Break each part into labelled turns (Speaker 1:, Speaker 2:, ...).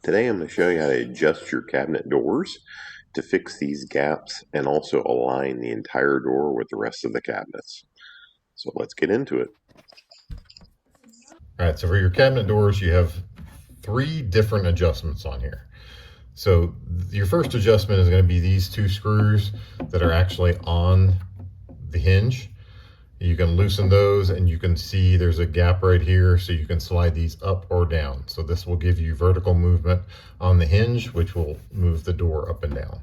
Speaker 1: Today I'm going to show you how to adjust your cabinet doors to fix these gaps and also align the entire door with the rest of the cabinets. So let's get into it.
Speaker 2: All right, so for your cabinet doors, you have 3 different adjustments on here. So your first adjustment is going to be these 2 screws that are actually on the hinge. You can loosen those and you can see there's a gap right here, so you can slide these up or down. So this will give you vertical movement on the hinge, which will move the door up and down.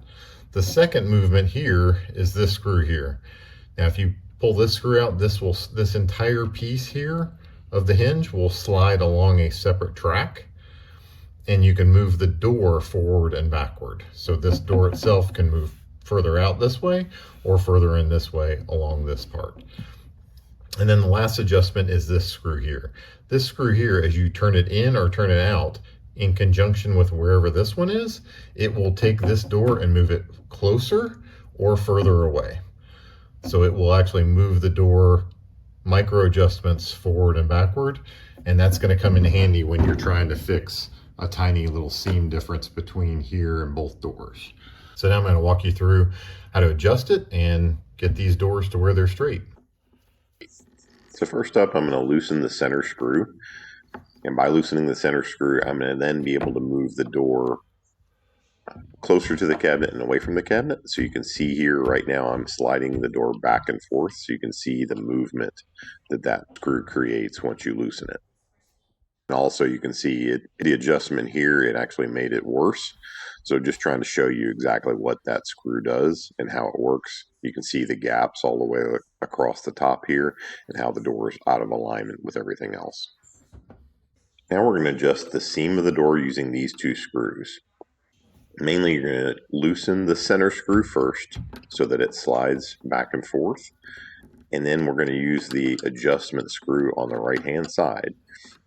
Speaker 2: The second movement here is this screw here. Now if you pull this screw out, this entire piece here of the hinge will slide along a separate track, and you can move the door forward and backward. So this door itself can move further out this way or further in this way along this part. And then the last adjustment is this screw here. This screw here, as you turn it in or turn it out, in conjunction with wherever this one is, it will take this door and move it closer or further away. So it will actually move the door micro adjustments forward and backward, and that's going to come in handy when you're trying to fix a tiny little seam difference between here and both doors. So now I'm going to walk you through how to adjust it and get these doors to where they're straight.
Speaker 1: So first up, I'm going to loosen the center screw. And by loosening the center screw, I'm going to then be able to move the door closer to the cabinet and away from the cabinet. So you can see here right now I'm sliding the door back and forth, so you can see the movement that screw creates once you loosen it. And also you can see the adjustment here, it actually made it worse. So just trying to show you exactly what that screw does and how it works. You can see the gaps all the way across the top here and how the door is out of alignment with everything else. Now we're going to adjust the seam of the door using these 2 screws. Mainly you're going to loosen the center screw first so that it slides back and forth. And then we're going to use the adjustment screw on the right hand side.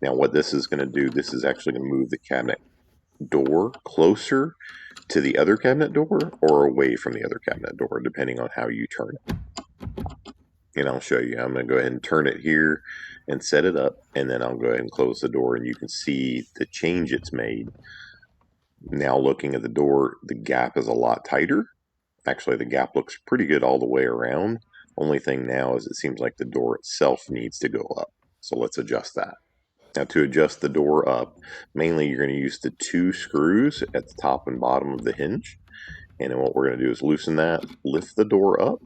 Speaker 1: Now what this is going to do, this is actually going to move the cabinet door closer to the other cabinet door or away from the other cabinet door, depending on how you turn it. And I'll show you. I'm going to go ahead and turn it here and set it up, and then I'll go ahead and close the door, and you can see the change it's made. Now looking at the door, the gap is a lot tighter. Actually, the gap looks pretty good all the way around. Only thing now is it seems like the door itself needs to go up. So let's adjust that. Now to adjust the door up, mainly you're going to use the 2 screws at the top and bottom of the hinge. And then what we're going to do is loosen that, lift the door up,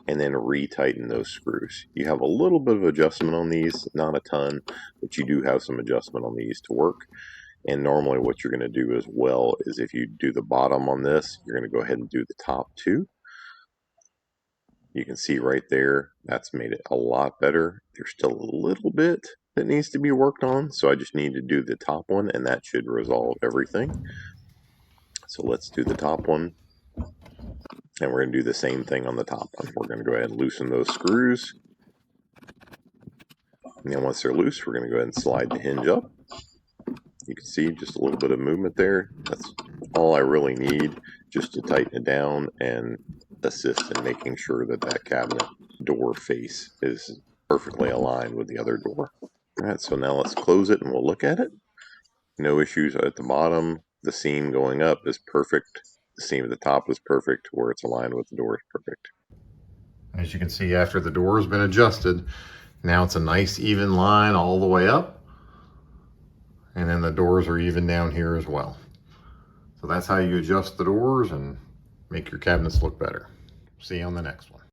Speaker 1: and then retighten those screws. You have a little bit of adjustment on these, not a ton, but you do have some adjustment on these to work. And normally what you're going to do as well is if you do the bottom on this, you're going to go ahead and do the top 2. You can see right there, that's made it a lot better. There's still a little bit that needs to be worked on, so I just need to do the top one, and that should resolve everything. So let's do the top one, and we're going to do the same thing on the top one. We're going to go ahead and loosen those screws, and then once they're loose, we're going to go ahead and slide the hinge up. You can see just a little bit of movement there. That's all I really need, just to tighten it down and assist in making sure that that cabinet door face is perfectly aligned with the other door. All right, so now let's close it and we'll look at it. No issues at the bottom. The seam going up is perfect. The seam at the top is perfect. Where it's aligned with the door is perfect.
Speaker 2: As you can see, after the door has been adjusted, now it's a nice even line all the way up. And then the doors are even down here as well. So that's how you adjust the doors and make your cabinets look better. See you on the next one.